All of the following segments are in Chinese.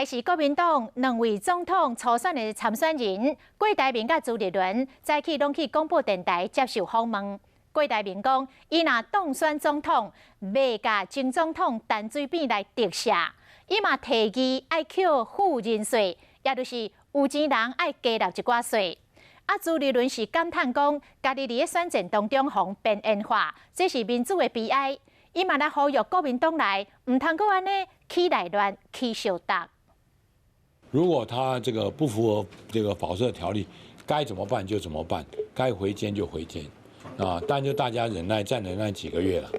来是国民党2位总统初选的参选人，郭台铭甲朱立伦早起拢去广播电台接受访问。郭台铭讲，伊若当选总统，袂甲前总统陈水扁来直下，伊嘛提议爱扣富人税，也就是有钱人爱加纳一寡税。朱立伦是感叹讲，家己伫咧选战当中互边缘化，这是民主的悲哀。伊嘛来呼吁国民党来，唔通阁安尼起内乱、起小打。如果他这个不符合这个保释条例，该怎么办就怎么办，该回监就回监，但就大家忍耐，再忍耐几个月了。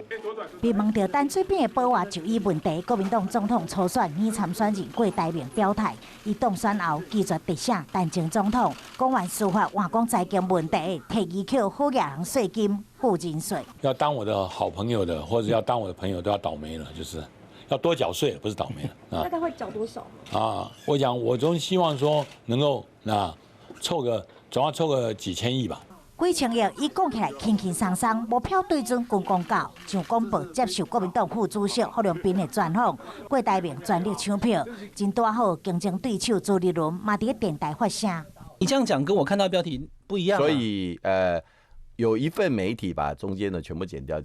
被问到陈水扁的保外就医问题，国民党总统初选女参选人郭台铭表态，伊当选后拒绝直下陈前总统，讲完司法换讲财经问题，提议扣好野人税金、富人税。要当我的好朋友的，或者要当我的朋友，都要倒霉了，就是。要多缴税，不是倒霉了。大概会缴多少？我讲，我总希望说能够总要凑个几千亿吧。几千亿，伊讲起来轻轻松松，无票对准公公告。上广播接受国民党副主席郝龙斌的专访，郭台铭全力抢票，真大好竞争对手朱立伦嘛伫电台发声。你这样讲跟我看到标题不一样。所以有一份媒体把中间的全部剪掉。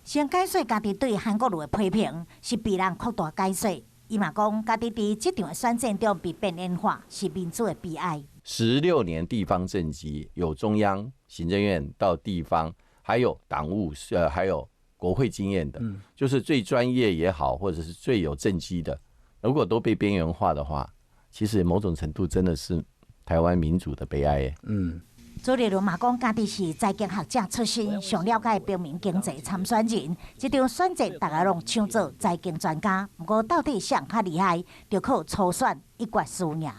先解说家己对韩国瑜的批评是被人扩大解说，伊嘛讲家己伫这场选战中被边缘化，是民主的悲哀。16年地方政绩，有中央行政院到地方，还有党务还有国会经验的，就是最专业也好，或者是最有政绩的，如果都被边缘化的话，其实某种程度真的是台湾民主的悲哀耶。朱立伦嘛讲，家己是财经学者出身，上了解平民经济参选人。这场选战，大家拢抢做财经专家，不过到底谁较厉害，就靠初选一决输赢。